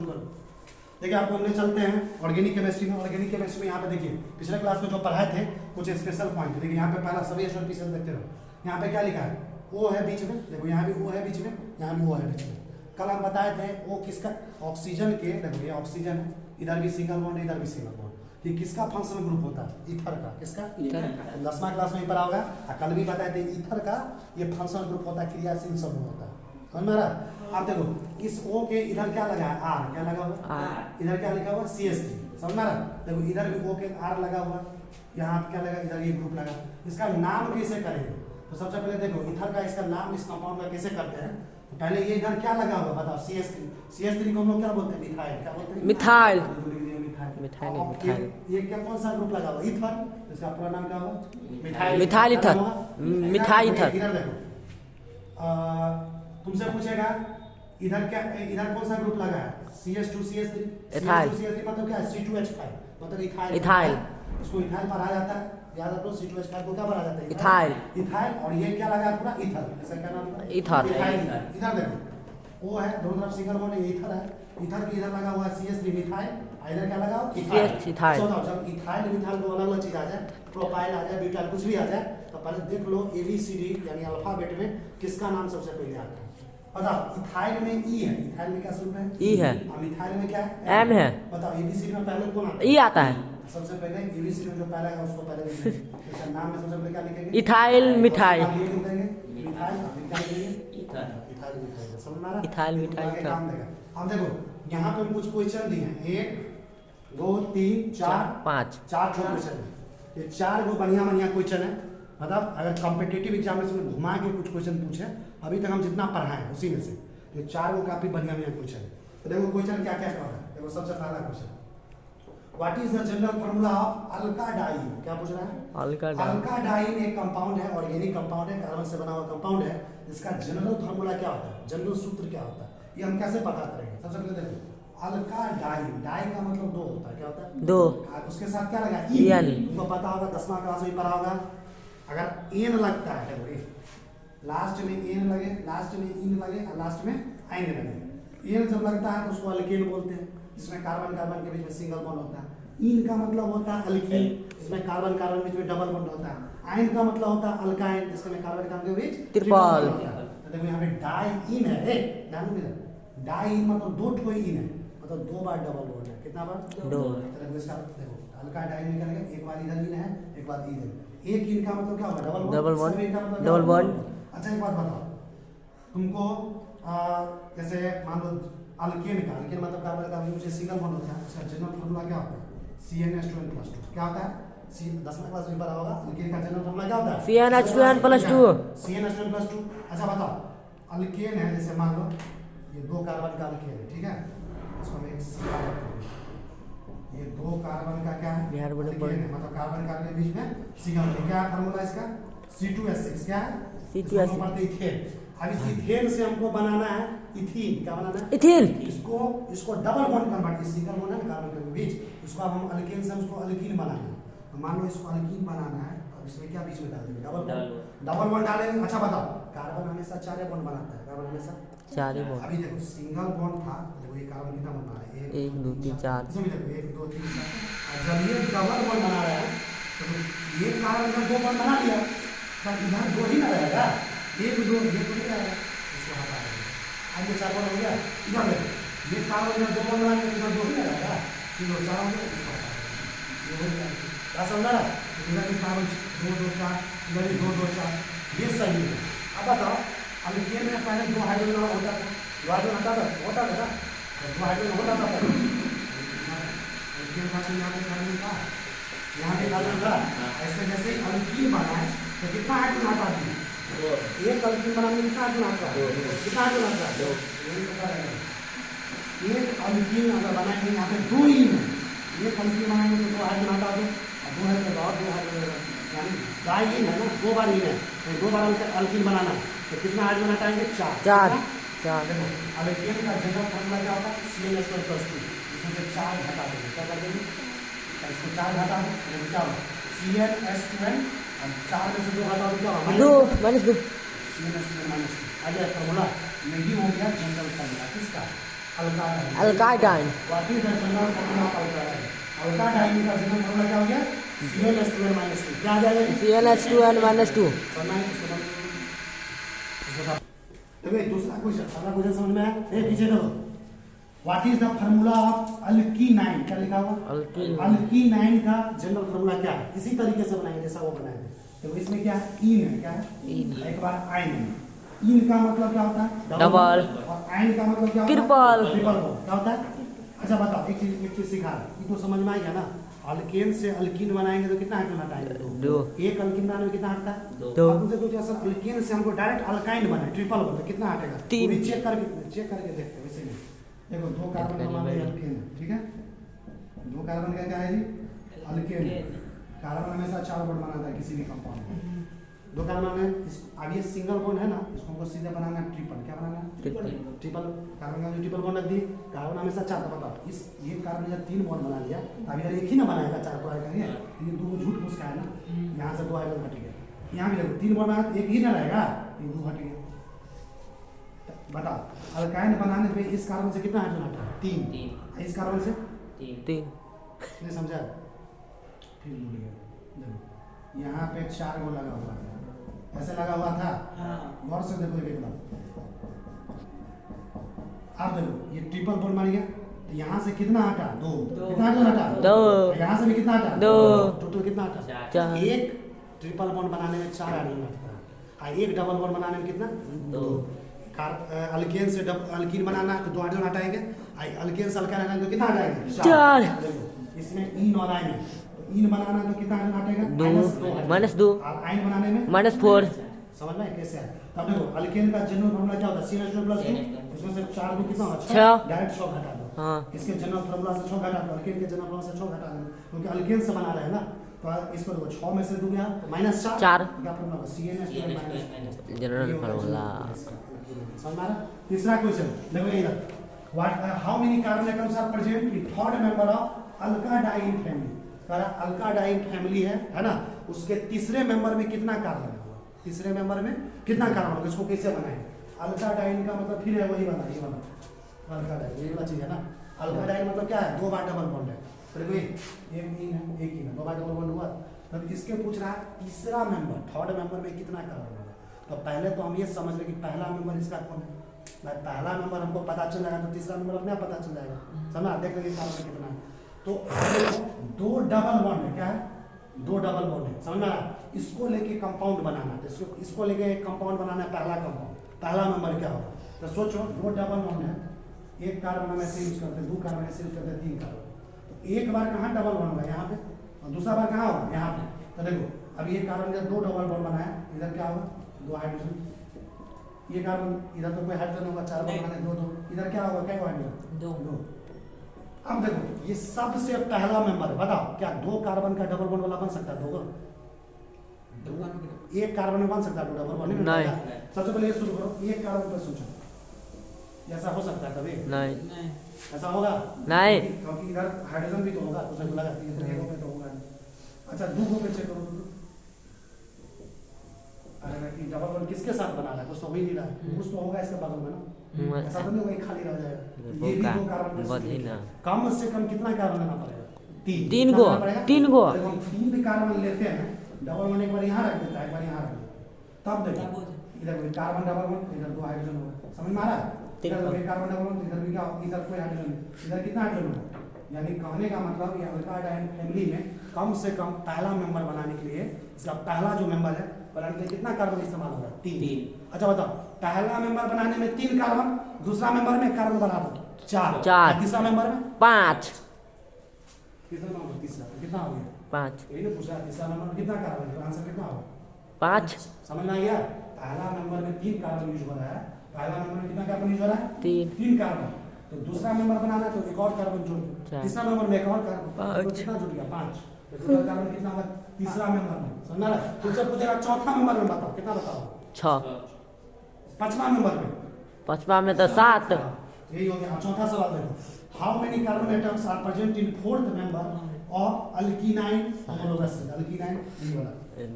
देखिए आपको हमने चलते हैं ऑर्गेनिक केमिस्ट्री में। ऑर्गेनिक केमिस्ट्री में यहाँ पे देखिए पिछले क्लास में जो पढ़ाए थे कुछ स्पेशल पॉइंट। देखिए यहाँ पे पहला सभी स्टूडेंट पीछे देखते रहो। यहाँ पे क्या लिखा है? ओ है बीच में, देखो यहाँ भी ओ है बीच में, यहाँ भी ओ है बीच में। कल हम बताए थे ओ किसका, ऑक्सीजन के, देखो ये ऑक्सीजन है, इधर भी सिंगल बॉन्ड, इधर भी सिंगल बॉन्ड। ये किसका फंक्शनल ग्रुप होता है? ईथर का। किसका? 10वां क्लास में ही पढ़ा होगा। कल भी बताए थे ईथर का ये फंक्शनल ग्रुप होता है, क्रियाशील समूह होता है। समझ में आ रहा? आप देखो इस O के इधर क्या लगा है? R। क्या लगा हुआ? इधर क्या लिखा हुआ? CH3। समझ में आ रहा? देखो इधर भी O के R लगा हुआ, यहाँ क्या लगा? इधर ये ग्रुप लगा। इसका नाम कैसे करेंगे? तो सबसे पहले देखो इथर का इसका नाम इस कंपाउंड का कैसे करते हैं। तो पहले ये इधर क्या लगा हुआ बताओ? CH3। CH3 को हम लोग क्या बोलते हैं? मिथाइल। क्या बोलते हैं? मिथाइल। मिथाइल। ये क्या कौन सा ग्रुप लगा हुआ? ईथर। इसका पूरा नाम क्या होगा? Methyl. Methyl ether. Methyl ether. इधर देखो तुमसे पूछेगा इधर क्या, इधर कौन सा ग्रुप लगा है? CH2 CH3। इथाइल। CH3 मतलब क्या है? C2H5 मतलब इथाइल। इथाइल। इसको इथाइल पढ़ा जाता है, याद रखो। C2H5 को क्या पढ़ा जाता है? इथाइल। इथाइल। और ये क्या लगा है पूरा? ईथर। इसका क्या नाम है? ईथर। इधर देखो O है, दोनों तरफ सिंगल बॉन्ड है, ईथर है। ईथर के इधर लगा हुआ है CH3 मिथाइल, इधर क्या लगा हुआ? इथाइल। जब इथाइल मिथाइल को अलग अलग चीज आ जाए, प्रोपाइल आ जाए, ब्यूटाइल कुछ भी आ जाए, तो पहले देख लो ABCD यानी अल्फाबेट में किसका नाम सबसे पहले आता है। बताओ इथाइल में E है, इथाइल में क्या सूत्र है? E है। और मिथाइल में क्या है? M है। बताओ ABCD में पहले कौन आता है? E आता है। सबसे पहले ABCD में जो पहला है उसको पहले लिखेंगे। इसका नाम में सबसे पहले क्या लिखेंगे? Ethyl methyl. ये लिख देंगे मिथाइल, क्या लिखेंगे? इथाइल। Ethyl methyl. समझ में आ रहा? इथाइल मिथाइल आगे काम देगा। अब देखो यहाँ पे कुछ क्वेश्चन दिए हैं, 1 2 3 4 5 4 क्वेश्चन है। ये 4 को बढ़िया बढ़िया क्वेश्चन है। मतलब अगर कॉम्पिटिटिव एग्जामिनेशन में घुमा के कुछ क्वेश्चन पूछे, अभी तक हम जितना पढ़ाए हैं उसी में से ये 4 को काफी बढ़िया बढ़िया क्वेश्चन है। तो देखो क्वेश्चन क्या क्या कर रहा है। देखो सबसे पहला question, what is the general formula of alkadiene? क्या पूछ रहा है? अल्काडाइन एक कंपाउंड है, ऑर्गेनिक कंपाउंड है, कार्बन से बना हुआ कंपाउंड है। इसका जनरल फार्मूला क्या होता है? जनरल सूत्र क्या होता है? ये हम कैसे पता करेंगे? सबसे पहले देखो अल्काडाइन, डाई का मतलब 2 होता है। क्या होता है? 2। उसके साथ क्या लगा? ईन। तुमको पता होगा 10वां क्लास में पढ़ा होगा। अगर एन लगता है, देखो लास्ट में एन लगे, लास्ट में इन लगे और लास्ट में आइन लगे। एन जब लगता है तो उसको अल्केन बोलते हैं, जिसमें कार्बन कार्बन के बीच में सिंगल बॉन्ड होता है। इन का मतलब होता है अल्कीन, जिसमें कार्बन कार्बन के बीच में डबल बॉन्ड होता है। आइन का मतलब होता है अल्काइन, जिसमें कार्बन कार्बन के बीच ट्रिपल। तो देखो यहाँ पे डाई इन है, ध्यान दो। डाई इन मतलब 2 ठो इन है, मतलब 2 बार डबल बॉन्ड है। कितना बार? 2। देखो इसका देखो अल्काडाइन में क्या लगेगा? एक बार इधर इन है, एक बार इधर। एक इन का मतलब क्या होगा? Double bond. मतलब डबल बॉन्ड। अच्छा एक बात बताओ तुमको, जैसे मान लो अल्केन का, अल्केन मतलब कार्बन कार्बन से सिंगल बॉन्ड होता है, उसका जनरल फार्मूला क्या होता है? CnH2n+2। क्या होता है? 10वां क्लास में पढ़ा होगा। अल्केन का जनरल फार्मूला क्या होता है? CnH2n+2। CnH2n+2। अच्छा बताओ अल्केन है, जैसे मान लो ये 2 कार्बन का अल्केन है, ठीक है, इसको हम एक ये 2 कार्बन का क्या है? अल्केन है, मतलब कार्बन कार्बन के बीच में सिंगल बॉन्ड। क्या फार्मूला इसका? C2H6। क्या है? C2H6। इथेन। अब इस इथेन से हमको बनाना है इथीन। क्या बनाना है? इथिन। इसको डबल बॉन्ड कन्वर्ट, इस सिंगल बॉन्ड है ना कार्बन के बीच, इसको अब हम अल्केन से उसको अल्कीन बनाना है। तो मान लो इसको अल्कीन बनाना है, तो इसमें क्या बीच में डाल देंगे? डबल बॉन्ड डालेंगे। अच्छा बताओ कार्बन हमेशा 4 बॉन्ड बनाता है, कार्बन हमेशा 4 बॉन्ड। अभी देखो सिंगल बॉन्ड था, देखो ये कार्बन कितना बना रहा है? 1 2 3 4। इसमें देखो 1 2 3 4। जब ये डबल बॉन्ड बना रहा है तो ये कार्बन का 2 बॉन्ड बना लिया, तो इधर 2 ही ना रहेगा, 1 2 ये तो नहीं रहेगा, इसको हटा देंगे। अब ये 4 बॉन्ड हो गया। इधर देखो ये कार्बन का 2 बॉन्ड बना के इधर 2 ही ना रहेगा, 3 और 4 हो गया, इसको हटा देंगे। ये हो गया। क्या समझ रहा है? इधर भी कार्बन 2 2 4, इधर भी 2 2 4, ये सही है। अब बताओ अल्केन में पहले 2 हाइड्रोजन होता था, 2 हाइड्रोजन होता था ना, 2 हाइड्रोजन होता था पहले। अल्केन का यहाँ पे कार्बन था, यहाँ पे कार्बन था। ऐसे जैसे ही अल्कीन बना है तो कितना हाइड्रोजन हटा दिए? एक अल्कीन बनाने में कितना हाइड्रोजन हटा है? कितना हाइड्रोजन हटा है? 2। एक अल्कीन अगर बनाएंगे यहाँ पे 2 ही है, एक अल्कीन बनाएंगे तो 2 हाइड्रोजन हटा दो, 2 हाइड्रोजन और 2 हाइड्रोजन, यानी डाई इन है ना, 2 बार इन है, 2 बार अल्कीन बनाना तो कितना हाइड्रोजन हटाएंगे? 4। देखो अल्केन का जनरल फार्मूला क्या होता है? CnH2n+2। इसमें से 4 घटा देंगे। क्या कर देंगे? इसको 4 घटा दो, क्या होगा? CnH2n, और 4 में से 2 घटा दो, क्या होगा? 2 -2। CnH2n-2 आ गया फार्मूला। यही हो गया जनरल फार्मूला किसका? Alkadiene. Alkadiene. What is the general formula of alkadiene? Alkadiene का जनरल फॉर्मूला क्या हो गया? CnH2n-2। क्या आ जाएगा? CnH2n-2। देखो एक दूसरा क्वेश्चन, अगला क्वेश्चन समझ में आया? पीछे करो। What is the formula of alkyne? क्या लिखा हुआ? अल्कीनाइन का जनरल फार्मूला क्या है? इसी तरीके से बनाएंगे जैसा वो बनाए थे। तो इसमें क्या है? इन है। क्या है? एक बार आइन। इन का मतलब क्या होता है? डबल। और आइन का मतलब क्या होता है? ट्रिपल। ट्रिपल क्या होता है? अच्छा बताओ, एक चीज सिखा, ये तो समझ में आ गया ना? अल्केन से अल्कीन बनाएंगे तो कितना हाइड्रोजन हटाएंगे? दो। एक अल्कीन बनाने में कितना हटता है? दो। अब मुझे तो सर अल्केन से हमको डायरेक्ट अल्काइन बना, ट्रिपल बना, कितना हटेगा? तीन। वो भी चेक करके देखते हैं। वैसे नहीं, देखो दो कार्बन हमारे अल्केन है, ठीक है? दो कार्बन का क्या है जी? अल्केन। कार्बन हमेशा 4 बॉन्ड बनाता है किसी भी कंपाउंड में। दो कार्बन है, अब ये सिंगल बॉन्ड है ना, इसको हमको सीधे बनाना है ट्रिपल। क्या बनाना है? ट्रिपल। कार्बन का जो ट्रिपल बॉन्ड रख दिए, कार्बन हमेशा 4 था। बताओ इस ये कार्बन जब 3 बॉन्ड बना लिया, अब इधर एक ही ना बनाएगा, 4 पूरा करेंगे। ये दो झूठ फूस का है ना, यहाँ से 2 हाइड्रोजन हट गया। यहाँ भी देखो 3 बॉन्ड बनाया, एक ही ना रहेगा, ये 2 हट गया। बताओ अल्काइन बनाने पे इस कार्बन से कितना हाइड्रोजन हटा? 3। इस कार्बन से 3। नहीं समझा? फिर भूल गया। देखो यहाँ पे 4 गो लगा हुआ था, ऐसे लगा हुआ था। गौर से देखो एक बार, अब देखो ये ट्रिपल बॉन्ड बन गया, तो यहाँ से कितना हटा? 2। कितना हटा? 2। यहाँ से भी कितना हटा? 2। टोटल कितना हटा? 4। एक ट्रिपल बॉन्ड बनाने में 4 हाइड्रोजन हटता है, और एक डबल बॉन्ड बनाने में कितना? 2। अल्केन से अल्कीन बनाना है तो 2 हाइड्रोजन हटाएंगे, अल्केन से अल्काइन हटाएंगे तो कितना हटाएंगे? 4। इसमें इन और आइन है, तो इन बनाना है तो कितना हाइड्रोजन हटेगा? -2। और आइन बनाने में -4। समझ में कैसे है? तब देखो अल्केन का जनरल फार्मूला क्या होता है? CnH2+2। इसमें से 4 को कितना होगा? 6। डायरेक्ट 6 घटा दो। हाँ। इसके जनरल फार्मूला से 6 घटा दो, अल्केन के जनरल फार्मूला से 6 घटा दो, क्योंकि अल्केन से बना रहे हैं ना। तो इसको देखो 6 में से 2 गया तो -4। 4। क्या फार्मूला होगा? CnH2 general formula. समझ में आ रहा? तीसरा क्वेश्चन देखो इधर, what how many carbon atoms are present in third member of alkadiene family? Alkadiene family है ना, उसके तीसरे मेंबर में कितना कार्बन है? तीसरे मेंबर में कितना कार्बन होगा? इसको कैसे बनाएं? अल्काडाइन का मतलब फिर है वही वाला, ये वाला अल्काडाइन, ये वाला चीज है ना। अल्काडाइन मतलब क्या है? 2 बार डबल बॉन्ड है। तो देखो एक इन है, एक इन है, 2 बार डबल बॉन्ड हुआ। तब इसके पूछ रहा है तीसरा मेंबर, थर्ड मेंबर में कितना कार्बन होगा? तो पहले तो हम ये समझ लें कि पहला मेंबर इसका कौन है। भाई पहला मेंबर हमको पता चल जाएगा तो तीसरा मेंबर अपने आप पता चल जाएगा। समझा? देख लेंगे कार्बन कितना है। तो 2 डबल बॉन्ड है। क्या है? 2 डबल बॉन्ड है। समझ में आ रहा? इसको लेके कंपाउंड बनाना है, तो इसको लेके एक कंपाउंड बनाना है, पहला कंपाउंड, पहला नंबर क्या होगा? तो सोचो 2 डबल बॉन्ड है, एक कार्बन हम ऐसे यूज करते हैं, 2 कार्बन ऐसे यूज करते हैं, 3 कार्बन। तो एक बार कहाँ डबल बॉन्ड होगा? यहाँ पे। और दूसरा बार कहाँ होगा? यहाँ पे। तो देखो अब ये कार्बन का 2 डबल बॉन्ड बनाया, इधर क्या होगा? 2 हाइड्रोजन। ये कार्बन इधर तो कोई हाइड्रोजन होगा, 4 बॉन्ड बनाए 2 2, इधर क्या होगा? क्या हाइड्रोजन? 2। अब देखो ये सबसे पहला मेंबर है, बताओ क्या 2 कार्बन का डबल बॉन्ड वाला बन सकता है? 2 एक कार्बन में बन सकता है 2 डबल बॉन्ड? नहीं। सबसे पहले ये शुरू करो, एक कार्बन पर सोचो, ऐसा हो सकता है कभी? नहीं। ऐसा होगा? नहीं। क्योंकि इधर हाइड्रोजन भी तो होगा, तो उसमें लगा इधर पे तो होगा। अच्छा 2 को पे चेक करो। अरे डबल बॉन्ड किसके साथ बना रहा है? कुछ तो हो ही नहीं रहा है, कुछ तो होगा इसके बगल में ना। ऐसा तो नहीं होगा खाली रह जाएगा। ये भी 2 कार्बन, कम से कम कितना कार्बन लेना पड़ेगा? 3। 3 गो। 3 गो। जब हम 3 कार्बन लेते हैं, डबल बॉन्ड एक बार यहाँ रख देता है, एक बार यहाँ रख देता है, तब देखो इधर कोई कार्बन डबल बॉन्ड, इधर 2 हाइड्रोजन होगा। समझ में आ रहा है? इधर कोई कार्बन डबल बॉन्ड, इधर भी क्या, इधर कोई हाइड्रोजन नहीं, इधर कितना हाइड्रोजन होगा? यानी कहने का मतलब ये अल्काडाइन फैमिली में कम से कम पहला मेंबर बनाने के लिए, इसका पहला जो मेंबर है बनाने के लिए कितना कार्बन इस्तेमाल होगा? 3। अच्छा बताओ पहला मेंबर बनाने में 3 कार्बन, दूसरा मेंबर में कार्बन बना दो 4, तीसरा मेंबर में 5। तीसरा मेंबर, तीसरा कितना हो गया? 5। यही ना पूछा, तीसरा मेंबर में कितना कार्बन है? आंसर कितना होगा? 5। समझ में आ गया? पहला मेंबर में 3 कार्बन यूज हो रहा है, पहला मेंबर में कितना कार्बन यूज हो रहा है? 3 कार्बन। तो दूसरा मेंबर बनाना है तो एक और कार्बन जोड़ दो, तीसरा मेंबर में एक और कार्बन, तो कितना जुड़ गया? 5। तो टोटल कार्बन कितना होगा तीसरा मेंबर में? समझना रहा? तुमसे पूछेगा चौथा मेंबर में बताओ, कितना बताओ? 6। पांचवा मेंबर में? पांचवा में तो 7। यही हो गया। चौथा सवाल देखो, how many carbon atoms are present in fourth member of alkyne homologous? Alkyne ये वाला,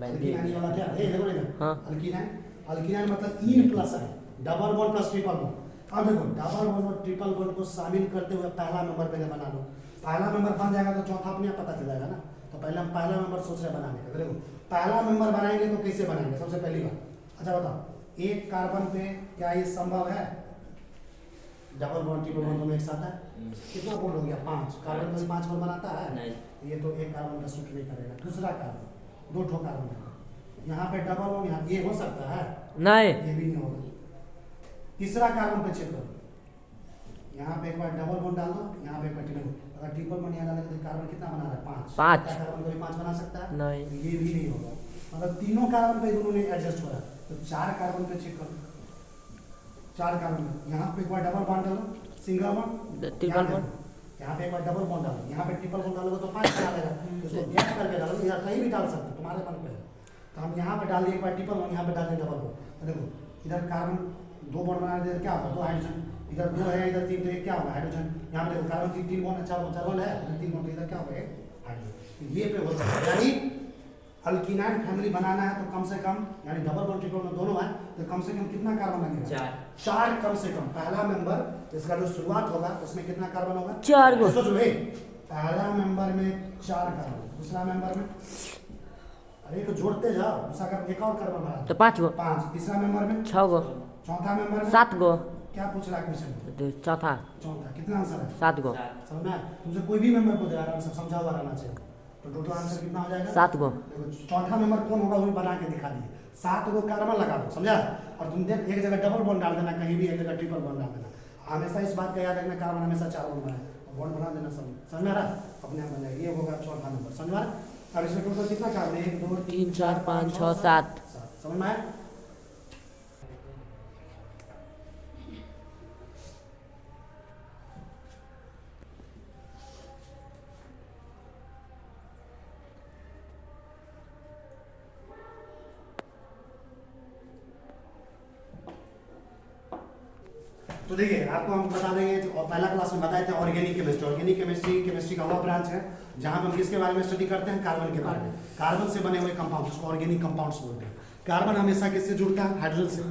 अल्कीनाइन ये वाला क्या है? देखो इधर, अल्कीनाइन, अल्कीनाइन मतलब इन प्लस है, double bond plus triple bond. अब देखो डबल बॉन्ड और ट्रिपल बॉन्ड को शामिल करते हुए पहला मेंबर पहले बना लो। पहला मेंबर बन जाएगा तो चौथा अपने आप पता चल जाएगा ना। तो पहले हम पहला मेंबर सोच रहे हैं बनाने का। देखो पहला मेंबर बनाएंगे तो कैसे बनाएंगे, सबसे पहली बात अच्छा बताओ, एक कार्बन पे क्या ये संभव है डबल बॉन्ड ट्रिपल बॉन्ड दोनों एक साथ है? कितना बॉन्ड हो गया? 5। कार्बन को 5 बॉन्ड बनाता है नहीं। ये तो एक कार्बन का सूट नहीं करेगा। दूसरा कार्बन 2 ठो कार्बन है, यहाँ पे डबल बॉन्ड, यहाँ ये हो सकता है नहीं। ये भी नहीं होगा। तीसरा कार्बन पे चेक करो, यहाँ पे एक बार डबल बॉन्ड डाल दो, यहाँ पे एक बार ट्रिपल। अगर ट्रिपल बॉन्ड यहाँ डालेंगे तो कार्बन कितना बना रहा है? 5। 5। कार्बन को भी 5 बना सकता है? नहीं। ये भी नहीं होगा। मतलब तीनों कार्बन पे दोनों ने एडजस्ट हो रहा है। तो 4 कार्बन पे चेक करो, 4 कार्बन पे यहाँ पे एक बार डबल बॉन्ड डालो, सिंगल बॉन्ड, ट्रिपल बॉन्ड, यहाँ पे एक बार डबल बॉन्ड डालो, यहाँ पे ट्रिपल बॉन्ड डालोगे तो 5 बना देगा। इसको गैप करके डालो, या कहीं भी डाल सकते हो तुम्हारे मन पे है। तो हम यहाँ पे डाल दिए एक बार ट्रिपल बॉन्ड, यहाँ पे डाल दिए डबल बॉन्ड। तो देखो इधर कार्बन 2 बॉन्ड बना देते क्या होगा? 2 हाइड्रोजन। इधर 2 है, इधर 3, तो ये क्या होगा? हाइड्रोजन। यहाँ पे देखो कार्बन 3 बॉन्ड, 4 बॉन्ड है, इधर 3 बॉन्ड, इधर क्या होगा? हाइड्रोजन। ये पे होता है, यानी अल्कीनाइड फैमिली बनाना है तो कम से कम, यानी डबल बॉन्ड ट्रिपल बॉन्ड दोनों है तो कम से कम कितना कार्बन लगेगा? 4 कम से कम। पहला मेंबर इसका जो शुरुआत होगा उसमें कितना कार्बन होगा? 4 गो। सोचो पहला मेंबर में 4 कार्बन, दूसरा मेंबर में, अरे तो जोड़ते जाओ, दूसरा का एक और कार्बन बढ़ा तो 5 गो। 5। तीसरा मेंबर में 6 गो। चौथा मेंबर में 7 गो। क्या पूछ रहा है क्वेश्चन? चौथा चौथा। कितना आंसर है? 7 गो। समझ में आया? तुमसे कोई भी मेंबर को दे रहा है, सब समझा हुआ रहना चाहिए। तो टोटल आंसर कितना हो जाएगा? 7 गो। देखो चौथा मेंबर कौन होगा वो भी बना के दिखा दिए। 7 गो कार्बन लगा दो, समझा? और तुम देख एक जगह डबल बॉन्ड डाल देना, कहीं भी एक जगह ट्रिपल बॉन्ड डाल देना। हमेशा इस बात का याद रखना, कार्बन हमेशा 4 बॉन्ड बनाए, बॉन्ड बना देना। समझ में आ रहा? अपने आप बन जाएगा। ये होगा चौथा नंबर। समझ में आ रहा? अब इसमें टोटल कितना कार्बन है? 1 2 3 4 5 6 7। समझ में आया? तो देखिए आपको हम बता देंगे, और पहला क्लास में बताए थे ऑर्गेनिक केमिस्ट्री। ऑर्गेनिक केमिस्ट्री का वह ब्रांच है जहां पर हम किसके बारे में स्टडी करते हैं? कार्बन के बारे में। कार्बन से बने हुए कंपाउंड, उसको ऑर्गेनिक कंपाउंड्स बोलते हैं। कार्बन हमेशा किससे जुड़ता है? हाइड्रोजन से।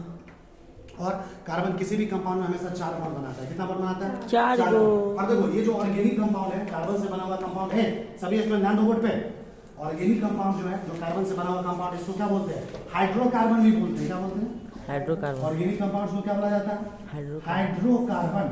और कार्बन किसी भी कंपाउंड में हमेशा 4 बॉन्ड बनाता है। कितना बॉन्ड बनाता है? 4 गो। और देखो ये जो ऑर्गेनिक कंपाउंड है, कार्बन से बना हुआ कंपाउंड है, सभी इसमें ध्यान दो बोर्ड पे। ऑर्गेनिक कंपाउंड जो है, जो कार्बन से बना हुआ कंपाउंड, इसको क्या बोलते हैं? हाइड्रोकार्बन भी बोलते हैं। क्या बोलते हैं? हाइड्रोकार्बन। ऑर्गेनिक कंपाउंड को क्या बोला जाता है? हाइड्रोकार्बन।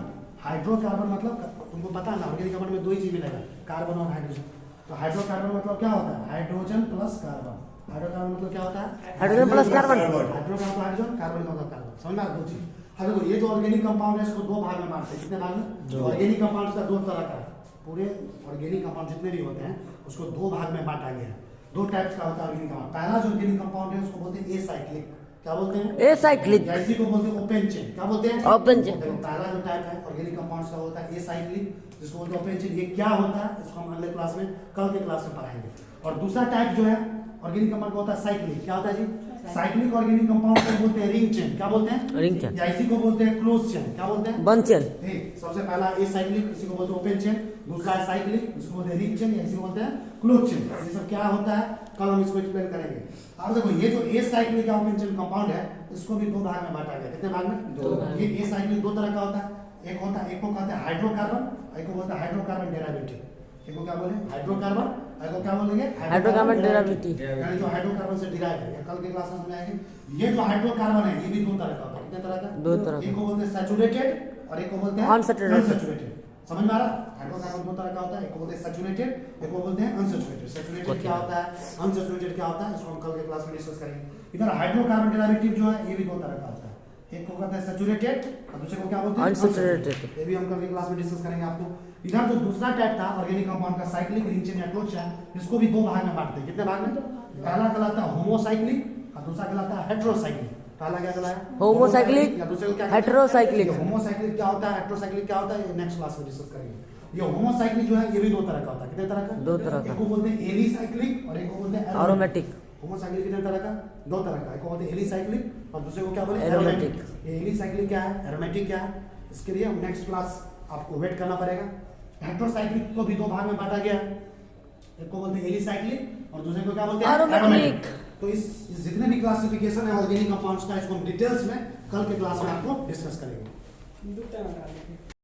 हाइड्रोकार्बन मतलब तुमको पता है ना, ऑर्गेनिक कंपाउंड में 2 ही चीज मिलेगा, कार्बन और हाइड्रोजन। तो हाइड्रोकार्बन मतलब क्या होता है? Hydrogen plus carbon. हाइड्रोकार्बन मतलब क्या होता है? Hydrogen plus carbon. Hydrocarbon hydrogen, carbon मतलब कार्बन। समझ में आ? 2 चीज। हाँ देखो ये जो ऑर्गेनिक कंपाउंड है इसको 2 भाग में बांटते हैं। कितने भाग में? ऑर्गेनिक कंपाउंड का 2 तरह का है। पूरे ऑर्गेनिक कंपाउंड जितने भी होते हैं उसको 2 भाग में बांटा गया है। 2 टाइप्स का होता है ऑर्गेनिक कंपाउंड। पहला जो ऑर्गेनिक कंपाउंड है उसको बोलते हैं एसाइक्लिक। क्या बोलते हैं? एसाइक्लिक। इसी को बोलते हैं ओपन चेन। क्या बोलते हैं? Open chain. देखो पहला जो टाइप है ऑर्गेनिक कंपाउंड्स का होता है एसाइक्लिक, जिसको बोलते हैं ओपन चेन। ये क्या होता है इसको हम अगले क्लास में, कल के क्लास में पढ़ाएंगे। और दूसरा टाइप जो है ऑर्गेनिक कंपाउंड का होता है साइक्लिक। क्या होता है जी? साइक्लिक ऑर्गेनिक कंपाउंड को बोलते हैं रिंग चेन। क्या बोलते हैं? Ring chain. या इसी को बोलते हैं क्लोज चेन। क्या बोलते हैं? बंद चेन। सबसे पहला एसाइक्लिक, इसी को बोलते हैं ओपन चेन। दूसरा है साइक्लिक, जिसको बोलते हैं रिंग चेन, या इसी को बोलते हैं क्लोज चेन। ये सब क्या होता है कल हम इसको एक्सप्लेन करेंगे। अब देखो ये जो एसाइक्लिक या ओपन चेन कंपाउंड है इसको भी 2 भाग में बांटा गया। कितने भाग में? 2 भाग। ये एसाइक्लिक 2 तरह का होता है। एक को कहते हैं हाइड्रोकार्बन, एक को बोलते हैं हाइड्रोकार्बन डेरिवेटिव। एक को क्या बोले? हाइड्रोकार्बन, एक को क्या बोलेंगे? Hydrocarbon derivative. यानी जो हाइड्रोकार्बन से डिराइव है। कल के क्लास में समझाएंगे। ये जो हाइड्रोकार्बन है ये भी 2 तरह का होता है। कितने तरह का? 2 तरह का। एक को बोलते हैं सैचुरेटेड और एक को बोलते हैं अनसैचुरेटेड। समझ में आ रहा? हाइड्रोकार्बन 2 तरह का होता है, एक को बोलते हैं सैचुरेटेड, एक को बोलते हैं अनसैचुरेटेड। सैचुरेटेड क्या होता है, अनसैचुरेटेड क्या होता है, इसको हम कल के क्लास में डिस्कस करेंगे। इधर हाइड्रोकार्बन डेरिवेटिव जो है ये भी 2 तरह का होता है, एक को कहते हैं सैचुरेटेड और दूसरे को क्या बोलते हैं? अनसैचुरेटेड। ये भी हम कल के क्लास में डिस्कस करेंगे आपको। इधर जो दूसरा टाइप था ऑर्गेनिक कंपाउंड का साइक्लिक, रिंग चेन या क्लोज चेन, इसको भी 2 भाग में बांटते हैं। कितने भाग में? पहला कहलाता है होमोसाइक्लिक और दूसरा कहलाता है हेटेरोसाइक्लिक। पहला क्या कहलाया? होमोसाइक्लिक, या दूसरे को क्या? हेटेरोसाइक्लिक। होमोसाइक्लिक क्या होता है, हेटेरोसाइक्लिक क्या होता है, ये नेक्स्ट क्लास में डिस्कस करेंगे। ये होमोसाइक्लिक जो है ये भी 2 तरह का होता है। कितने तरह का? 2 तरह का। एक को बोलते हैं एलिसाइक्लिक और एक को बोलते हैं एरोमेटिक। होमोसाइक्लिक कितने तरह का? 2 तरह का। एक को बोलते हैं एलिसाइक्लिक और दूसरे को क्या बोलते हैं? एरोमेटिक। ये एलिसाइक्लिक क्या है, एरोमेटिक क्या है, इसके लिए हम नेक्स्ट क्लास आपको वेट करना पड़ेगा। हेटेरोसाइक्लिक को भी 2 भाग में बांटा गया, एक को बोलते हैं एलिसाइक्लिक और दूसरे को क्या बोलते हैं? एरोमेटिक। तो इस जितने भी क्लासिफिकेशन है ऑर्गेनिक कंपाउंड्स का, इसको हम डिटेल्स में कल के क्लास में आपको डिस्कस करेंगे। दूध डाल